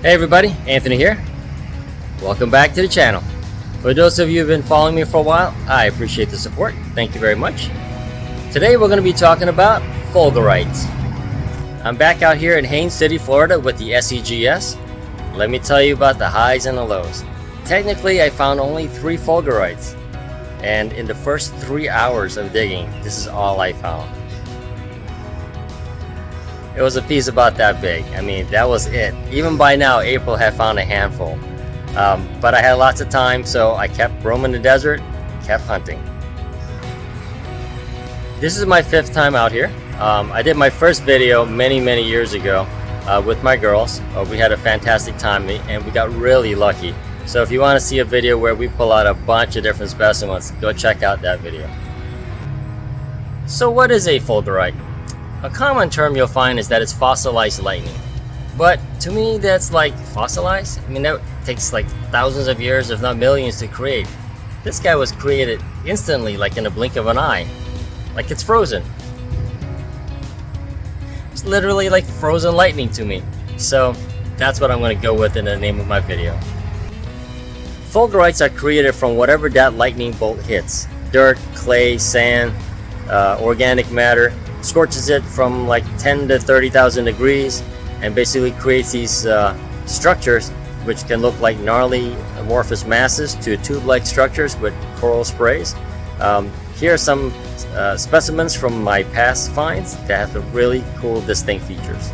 Hey everybody, Anthony here. Welcome back to the channel. For those of you who have been following me for a while, I appreciate the support. Thank you very much. Today we're going to be talking about Fulgurites. I'm back out here in Haines City, Florida with the SEGS. Let me tell you about the highs and the lows. Technically, I found only 3 Fulgurites. And in the first 3 hours of digging, this is all I found. It was a piece about that big. I mean, that was it. Even by now, April had found a handful. But I had lots of time, so I kept roaming the desert, kept hunting. This is my 5th time out here. I did my first video many years ago with my girls. We had a fantastic time and we got really lucky. So if you want to see a video where we pull out a bunch of different specimens, go check out that video. So what is a Fulgurite? A common term you'll find is that it's fossilized lightning. But to me, that's like fossilized? I mean, that takes like thousands of years, if not millions, to create. This guy was created instantly, like in a blink of an eye. Like it's frozen. It's literally like frozen lightning to me. So that's what I'm going to go with in the name of my video. Fulgurites are created from whatever that lightning bolt hits. Dirt, clay, sand, organic matter. Scorches it from like 10 to 30,000 degrees and basically creates these structures which can look like gnarly amorphous masses to tube-like structures with coral sprays. Here are some specimens from my past finds that have some really cool distinct features.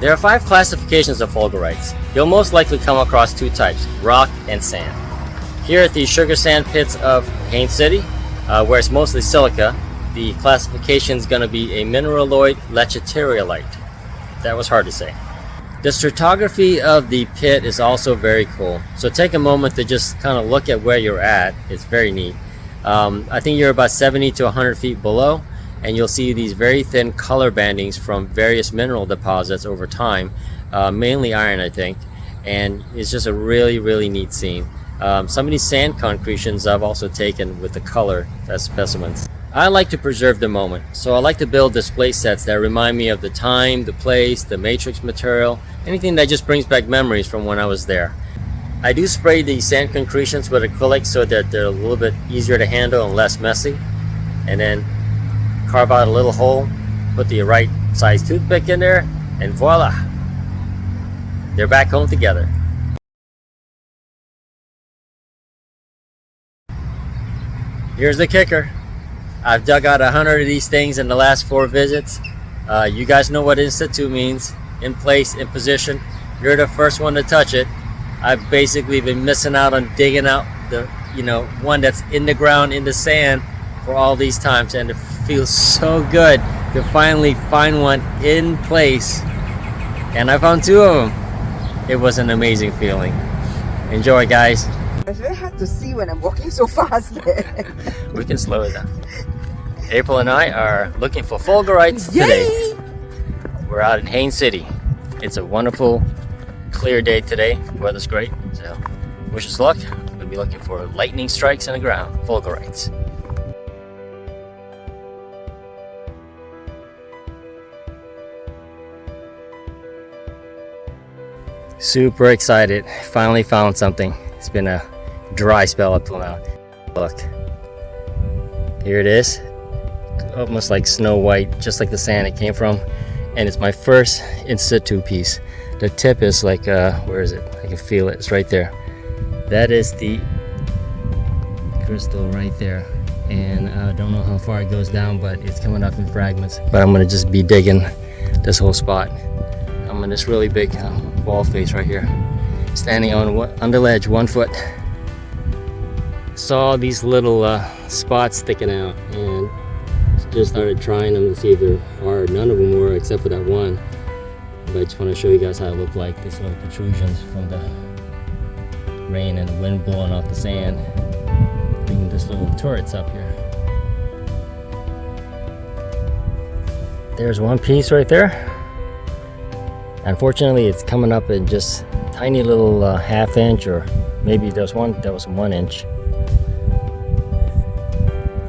There are 5 classifications of Fulgurites. You'll most likely come across 2 types, rock and sand. Here at the sugar sand pits of Haines City, where it's mostly silica, the classification is going to be a mineraloid lechiteriolite. That was hard to say. The stratigraphy of the pit is also very cool. So take a moment to just kind of look at where you're at. It's very neat. I think you're about 70 to 100 feet below. And you'll see these very thin color bandings from various mineral deposits over time, mainly iron, I think, and it's just a really neat scene. Some of these sand concretions I've also taken with the color as specimens. I like to preserve the moment, so I like to build display sets that remind me of the time, the place, the matrix material, anything that just brings back memories from when I was there. I do spray the sand concretions with acrylic so that they're a little bit easier to handle and less messy, and then carve out a little hole, put the right size toothpick in there, and voila! They're back home together. Here's the kicker. I've dug out 100 of these things in the last 4 visits. You guys know what in situ means. In place, in position. You're the first one to touch it. I've basically been missing out on digging out the one that's in the ground, in the sand, for all these times, and it feels so good to finally find one in place. And I found 2 of them. It was an amazing feeling. Enjoy, guys. It's very hard to see when I'm walking so fast there. We can slow it down. April and I are looking for Fulgurites today. We're out in Haines City. It's a wonderful, clear day today. The weather's great, so wish us luck. We'll be looking for lightning strikes in the ground, Fulgurites. Super excited. Finally found something. It's been a dry spell up till now. Look. Here it is. Almost like snow white, just like the sand it came from. And it's my first in situ piece. The tip is like, where is it? I can feel it. It's right there. That is the crystal right there. And I don't know how far it goes down, but it's coming up in fragments. But I'm going to just be digging this whole spot. I'm in this really big wall face right here, standing on the ledge, 1 foot. Saw these little spots sticking out and just started trying them to see if they're hard. None of them were except for that one. But I just want to show you guys how it looked like, these little protrusions from the rain and the wind blowing off the sand, leaving this little turrets up here. There's one piece right there. Unfortunately, it's coming up in just tiny little half inch, or maybe there was 1 inch.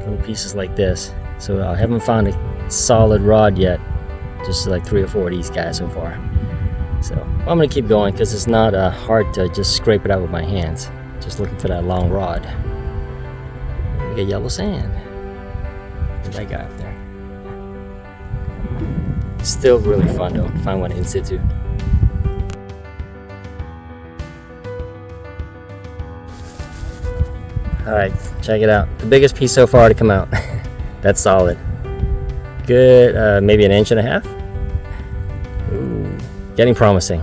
Little pieces like this. So I haven't found a solid rod yet. Just like 3 or 4 of these guys so far. So I'm gonna keep going because it's not hard to just scrape it out with my hands. Just looking for that long rod. We got yellow sand. Look at that guy up there. Still really fun though to find one in situ. Alright, check it out. The biggest piece so far to come out. That's solid. Good, maybe 1.5 inches. Ooh, getting promising.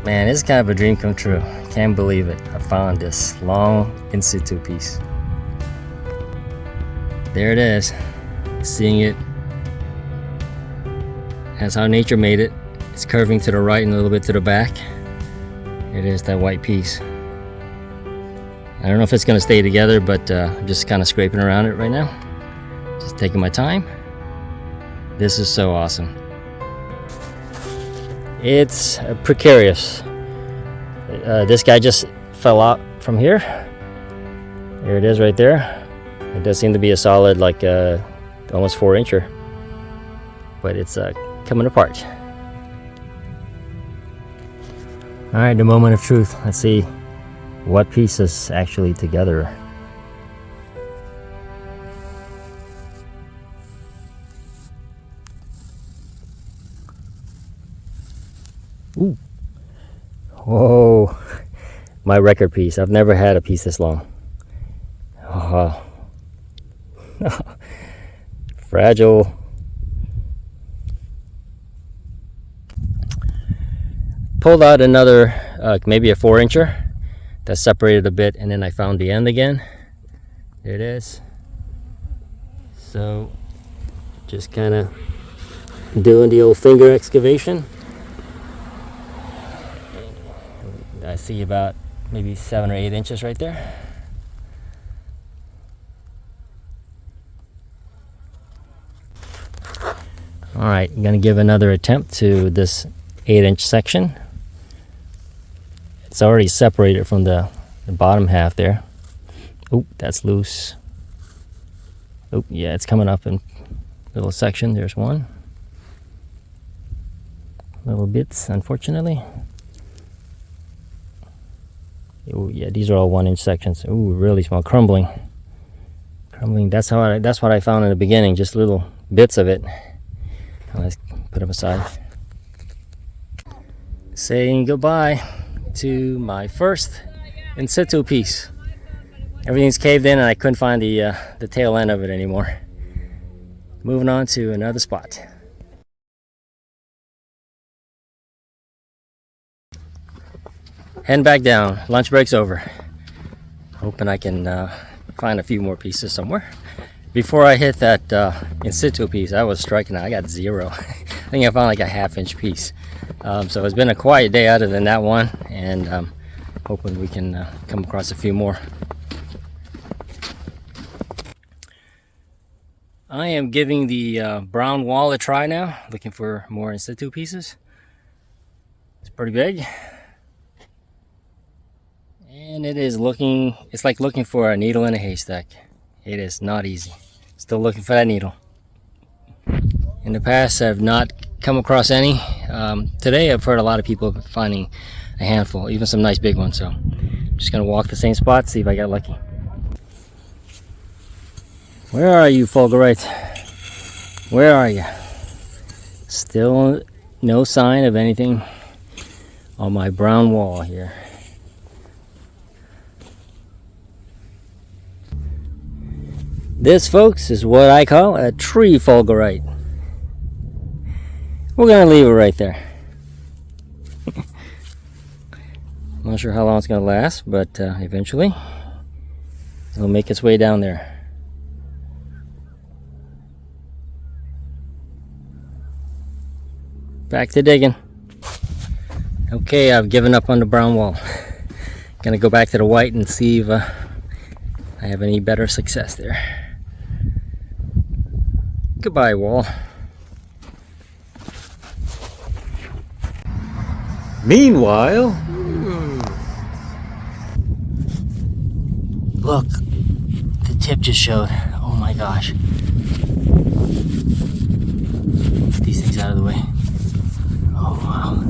Man, this is kind of a dream come true. Can't believe it. I found this long in situ piece. There it is. Seeing it. That's how nature made it. It's curving to the right and a little bit to the back. It is that white piece. I don't know if it's going to stay together, but I'm just kind of scraping around it right now. Just taking my time. This is so awesome. It's precarious. This guy just fell out from here. There it is right there. It does seem to be a solid, like almost 4 incher, but it's coming apart. All right, the moment of truth. Let's see what piece is actually together. Ooh. Whoa. My record piece. I've never had a piece this long. Oh. Fragile. Pulled out another, maybe a 4 incher. That separated a bit, and then I found the end again. There it is. So, just kind of doing the old finger excavation. I see about maybe 7 or 8 inches right there. All right, I'm gonna give another attempt to this 8-inch section. It's already separated from the bottom half there. Oh, that's loose. Oh, yeah, it's coming up in little section. There's one. Little bits, unfortunately. Oh, yeah, these are all 1-inch sections. Oh, really small, crumbling. Crumbling. That's what I found in the beginning. Just little bits of it. Let's put them aside. Saying goodbye to my first in situ piece. Everything's caved in and I couldn't find the tail end of it anymore. Moving on to another spot. Heading back down. Lunch break's over. Hoping I can find a few more pieces somewhere. Before I hit that in situ piece, I was striking out. I got 0. I think I found like a 1/2 inch piece. So it's been a quiet day other than that one, and hoping we can come across a few more. I am giving the brown wall a try now, looking for more in situ pieces. It's pretty big. And it is it's like looking for a needle in a haystack. It is not easy. Still looking for that needle. In the past, I've not come across any. Today, I've heard a lot of people finding a handful, even some nice big ones. So I'm just gonna walk the same spot, see if I got lucky. Where are you, Fulgurites? Where are you? Still no sign of anything on my brown wall here. This, folks, is what I call a tree Fulgurite. We're gonna leave it right there. I'm not sure how long it's gonna last, but eventually it'll make its way down there. Back to digging. Okay, I've given up on the brown wall. Gonna go back to the white and see if I have any better success there. Goodbye, wall. Meanwhile, look, the tip just showed. Oh my gosh. Get these things out of the way. Oh wow.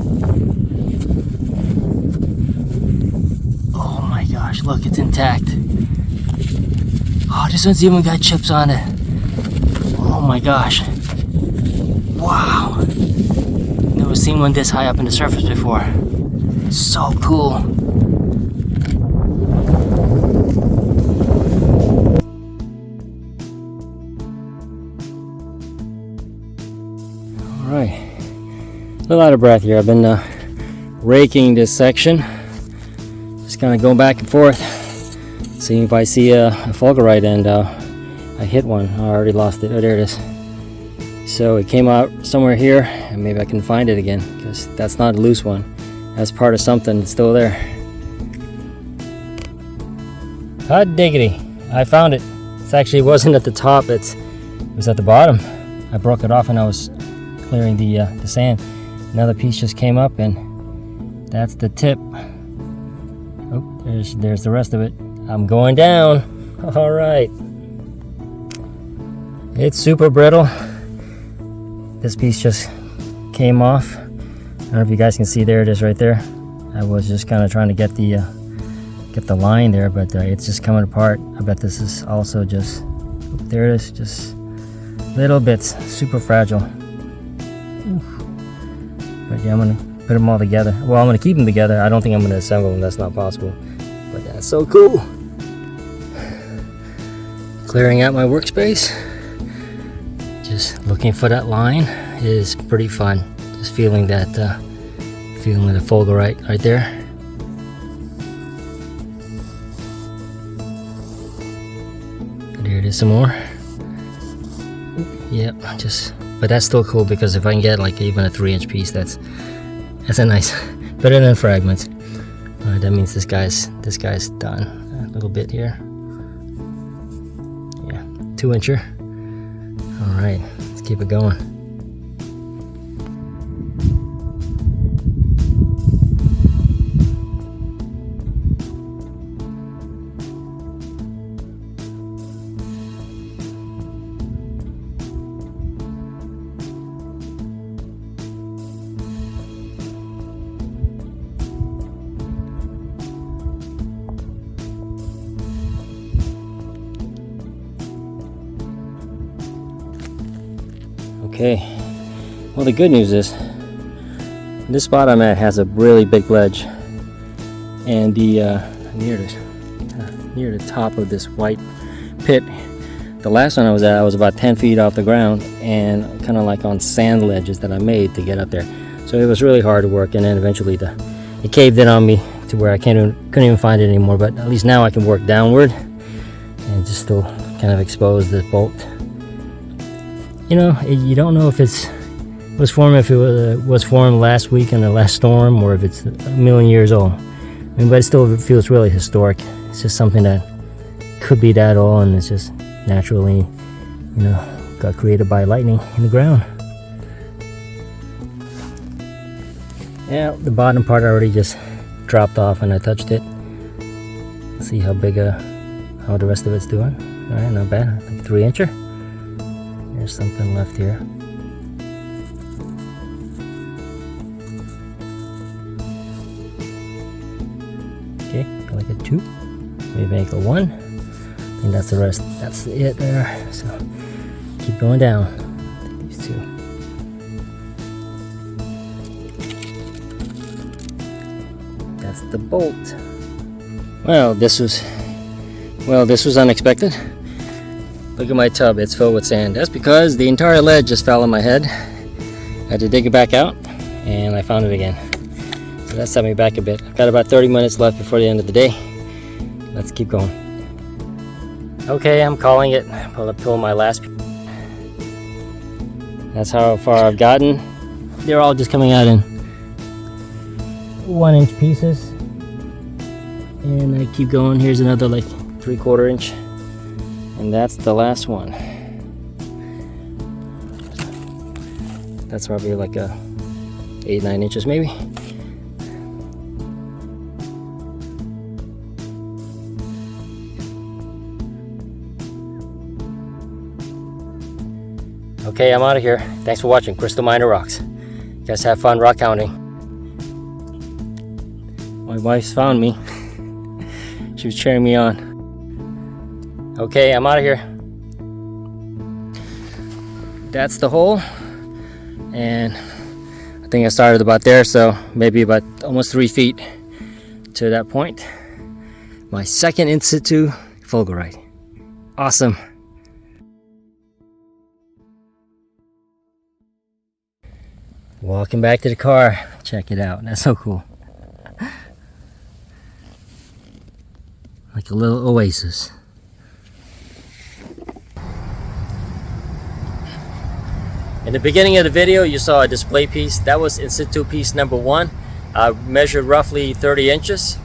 Oh my gosh, look, it's intact. Oh, this one's even got chips on it. Oh my gosh. Wow. Never seen one this high up in the surface before. So cool. Alright. A little out of breath here. I've been raking this section. Just kind of going back and forth. Seeing if I see a Fulgurite, and I hit one. I already lost it. Oh, there it is. So it came out somewhere here, and maybe I can find it again, because that's not a loose one. That's part of something that's still there. Hot diggity, I found it. It actually wasn't at the top, it was at the bottom. I broke it off when I was clearing the sand. Another piece just came up, and that's the tip. Oh, there's the rest of it. I'm going down. All right. It's super brittle. This piece just came off. I don't know if you guys can see, there it is right there. I was just kind of trying to get the line there, but it's just coming apart. I bet this is also just, there it is, just little bits, super fragile. But yeah, I'm gonna put them all together. Well, I'm gonna keep them together. I don't think I'm gonna assemble them, that's not possible. But that's so cool. Clearing out my workspace. Just looking for that line is pretty fun. Just feeling that, feeling the Fulgurite right there. There it is some more. Yep, but that's still cool, because if I can get like even a 3-inch piece, that's a nice, better than fragments. That means this guy's done. A little bit here. Yeah, 2-incher. All right, let's keep it going. Okay, well, the good news is this spot I'm at has a really big ledge, and near the top of this white pit, the last one I was at, I was about 10 feet off the ground, and kind of like on sand ledges that I made to get up there. So it was really hard to work, and then eventually it caved in on me to where I couldn't even find it anymore. But at least now I can work downward and just still kind of expose the bolt. You know, you don't know if it was formed last week in the last storm, or if it's a million years old. I mean, but it still feels really historic. It's just something that could be that old, and it's just naturally, you know, got created by lightning in the ground. Yeah, the bottom part already just dropped off when I touched it. Let's see how big how the rest of it's doing. All right, not bad, like 3-incher. There's something left here. Okay, like a 2. Maybe make a 1. I think that's the rest. That's it there. So keep going down. Take these 2. That's the bolt. Well, this was unexpected. Look at my tub, it's filled with sand. That's because the entire ledge just fell on my head. I had to dig it back out, and I found it again. So that set me back a bit. I've got about 30 minutes left before the end of the day. Let's keep going. Okay, I'm calling it. I'll pull my last piece. That's how far I've gotten. they're all just coming out in 1-inch pieces. And I keep going. Here's another like 3/4 inch. And that's the last one. That's probably like a 8-9 inches maybe. Okay, I'm out of here. Thanks for watching Crystal Miner Rocks. You guys have fun rock counting. My wife's found me. She was cheering me on. Okay, I'm out of here. That's the hole. And I think I started about there, so maybe about almost 3 feet to that point. My second in situ Fulgurite. Awesome. Walking back to the car. Check it out. That's so cool. Like a little oasis. In the beginning of the video, you saw a display piece. That was in situ piece number 1. Measured roughly 30 inches.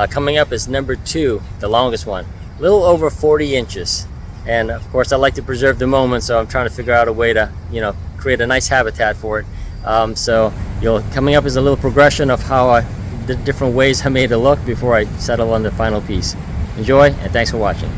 Coming up is number 2, the longest one. A little over 40 inches. And of course, I like to preserve the moment, so I'm trying to figure out a way to, create a nice habitat for it. So coming up is a little progression of how the different ways I made it look before I settle on the final piece. Enjoy, and thanks for watching.